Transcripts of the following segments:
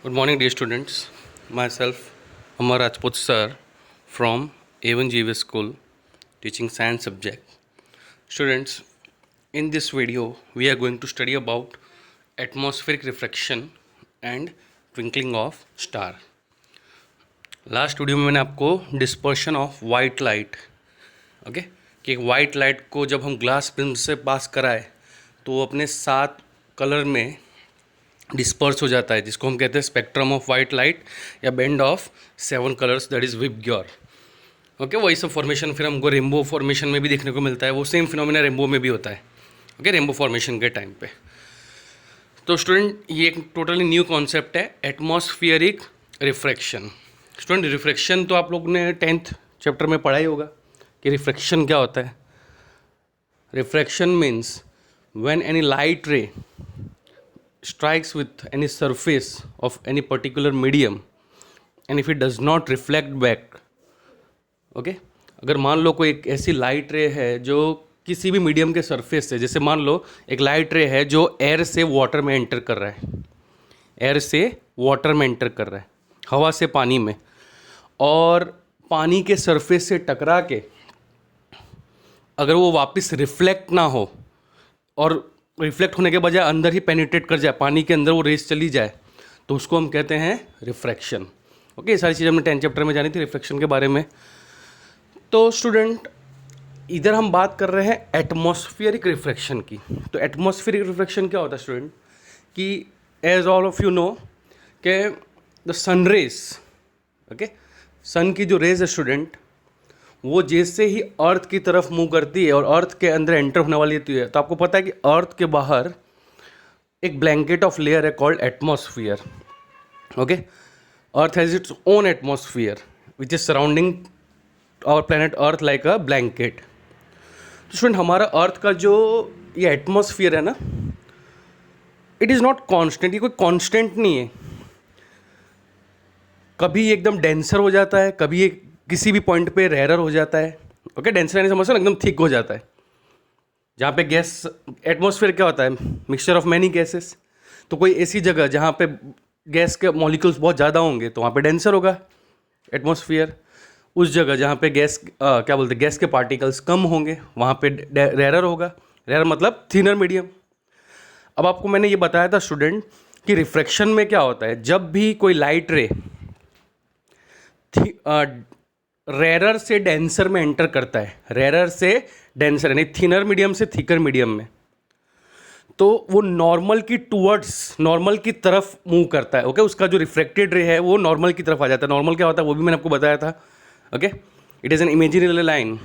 Good morning, dear students. Myself, Amar Rajput sir, from A1GV School, teaching science subject. Students, in this video, we are going to study about atmospheric refraction and twinkling of star. Last video में मैंने आपको dispersion of white light कि एक white light को जब हम glass prism से पास कराए तो वो अपने 7 कलर में डिस्पर्स हो जाता है, जिसको हम कहते हैं स्पेक्ट्रम ऑफ वाइट लाइट या band of 7 colours, that is VIBGYOR. वही सब फॉर्मेशन फिर हमको रेनबो फॉर्मेशन में भी देखने को मिलता है. वो सेम फिनोमिना रेनबो में भी होता है. रेनबो फॉर्मेशन के टाइम पे. तो स्टूडेंट, ये एक टोटली न्यू कॉन्सेप्ट है, एटमॉस्फियरिक रिफ्रैक्शन. स्टूडेंट, रिफ्रैक्शन तो आप लोग ने 10th चैप्टर में पढ़ा ही होगा कि रिफ्रैक्शन क्या होता है. Refraction means when any light रे strikes with any surface of any particular medium and if it does not reflect back. अगर मान लो कोई एक ऐसी लाइट रे है जो किसी भी मीडियम के सरफेस से, जैसे मान लो एक लाइट रे है जो एयर से वाटर में एंटर कर रहा है, एयर से वाटर में एंटर कर रहा है, हवा से पानी में, और पानी के सरफेस से टकरा के अगर वो वापस रिफ्लेक्ट ना हो और रिफ्लेक्ट होने के बजाय अंदर ही पेनिट्रेट कर जाए, पानी के अंदर वो रेस चली जाए, तो उसको हम कहते हैं रिफ्रैक्शन. ये सारी चीज़ें हमने 10th चैप्टर में जानी थी रिफ्रैक्शन के बारे में. तो स्टूडेंट, इधर हम बात कर रहे हैं एटमॉस्फियरिक रिफ्रैक्शन की. तो एटमॉस्फियरिक रिफ्रैक्शन क्या होता है स्टूडेंट, कि as all of you know के द सन रेज, सन की जो रेज है स्टूडेंट, वो जैसे ही अर्थ की तरफ मूव करती है और अर्थ के अंदर एंटर होने वाली होती है, तो आपको पता है कि अर्थ के बाहर एक ब्लैंकेट ऑफ लेयर है called atmosphere. Earth has its own atmosphere which is surrounding our planet Earth like a blanket. तो स्टूडेंट, हमारा अर्थ का जो ये एटमॉस्फियर है ना, इट इज़ नॉट कॉन्स्टेंट. ये कोई कॉन्स्टेंट नहीं है. कभी ये एकदम डेंसर हो जाता है, कभी ये किसी भी पॉइंट पे रेयर हो जाता है. डेंसर यानी समझते हो ना, एकदम थिक हो जाता है. जहाँ पे गैस, एटमॉस्फेयर क्या होता है, मिक्सचर ऑफ मैनी गैसेस. तो कोई ऐसी जगह जहाँ पे गैस के मॉलिक्यूल्स बहुत ज़्यादा होंगे तो वहाँ पे डेंसर होगा एटमॉस्फेयर. उस जगह जहाँ पे गैस गैस के पार्टिकल्स कम होंगे वहाँ पे रेयर होगा. रेयर मतलब थिनर मीडियम. अब आपको मैंने ये बताया था स्टूडेंट कि रिफ्रैक्शन में क्या होता है, जब भी कोई लाइट रे रेरर से डेंसर में एंटर करता है, रेरर से डेंसर यानी थिनर मीडियम से थिकर मीडियम में, तो वो नॉर्मल की टूवर्ड्स, नॉर्मल की तरफ मूव करता है. उसका जो रिफ्रैक्टेड रे है वो नॉर्मल की तरफ आ जाता है. नॉर्मल क्या होता है वो भी मैंने आपको बताया था. It is an imaginary line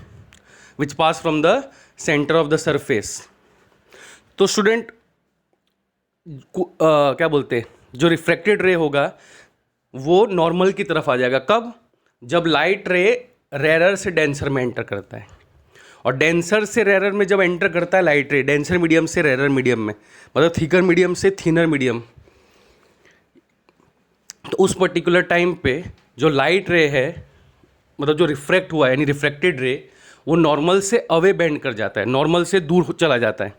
which pass from the centre of the surface. तो स्टूडेंट, जो रिफ्रैक्टेड रे होगा वो नॉर्मल की तरफ आ जाएगा. कब? जब लाइट रे रेरर से डेंसर में एंटर करता है. और डेंसर से रेरर में जब एंटर करता है लाइट रे, डेंसर मीडियम से रेरर मीडियम में, मतलब थिकर मीडियम से थिनर मीडियम, तो उस पर्टिकुलर टाइम पे जो लाइट रे है, मतलब जो रिफ्रैक्ट हुआ है यानी रिफ्रैक्टेड रे, वो नॉर्मल से अवे बेंड कर जाता है, नॉर्मल से दूर चला जाता है.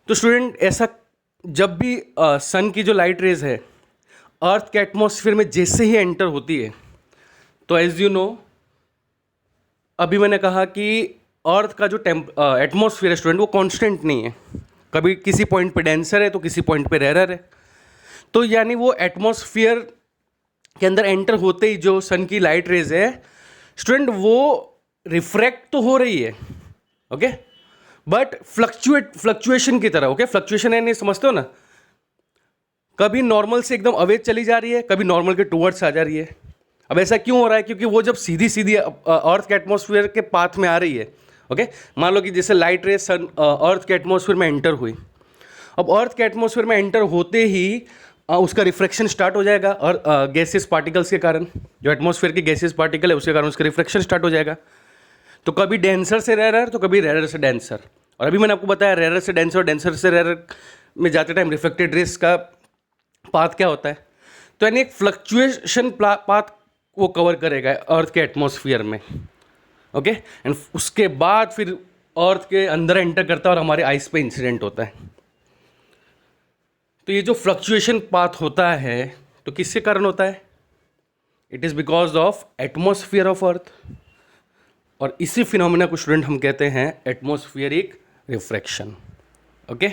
तो स्टूडेंट, ऐसा जब भी सन की जो लाइट रेज है अर्थ के एटमॉस्फेयर में जैसे ही एंटर होती है, तो एज यू नो, अभी मैंने कहा कि अर्थ का जो एटमॉस्फेयर है स्टूडेंट, वो कांस्टेंट नहीं है. कभी किसी पॉइंट पे डेंसर है तो किसी पॉइंट पे रेरर है. तो यानी वो एटमॉस्फेयर के अंदर एंटर होते ही जो सन की लाइट रेज है स्टूडेंट, वो रिफ्रैक्ट तो हो रही है, बट फ्लक्चुएशन की तरह. फ्लक्चुएशन है, नहीं समझते हो ना, कभी नॉर्मल से एकदम अवे चली जा रही है, कभी नॉर्मल के टूवर्ड्स आ जा रही है. अब ऐसा क्यों हो रहा है? क्योंकि वो जब सीधी सीधी अर्थ के एटमॉस्फेयर के पाथ में आ रही है. मान लो कि जैसे लाइट रे सन अर्थ के एटमॉस्फेयर में एंटर हुई. अब अर्थ के एटमॉस्फेयर में एंटर होते ही उसका रिफ्रैक्शन स्टार्ट हो जाएगा, और गैसेस पार्टिकल्स के कारण, जो एटमॉस्फेयर के गैसेस पार्टिकल है उसके कारण उसका रिफ्रैक्शन स्टार्ट हो जाएगा. तो कभी डेंसर से रेरर, तो कभी रेरर से डेंसर. और अभी मैंने आपको बताया रेरर से डेंसर, डेंसर से रेरर में जाते टाइम रिफ्लेक्टेड रेस का पाथ क्या होता है. तो यानी एक फ्लक्चुएशन पाथ वो कवर करेगा अर्थ के एटमॉस्फेयर में. एंड उसके बाद फिर अर्थ के अंदर एंटर करता है और हमारे आइस पे इंसिडेंट होता है. तो ये जो फ्लक्चुएशन पाथ होता है, तो किसके कारण होता है? It is because of atmosphere of earth, और इसी फिनोमिना को स्टूडेंट हम कहते हैं एटमॉस्फेरिक रिफ्रैक्शन। ओके।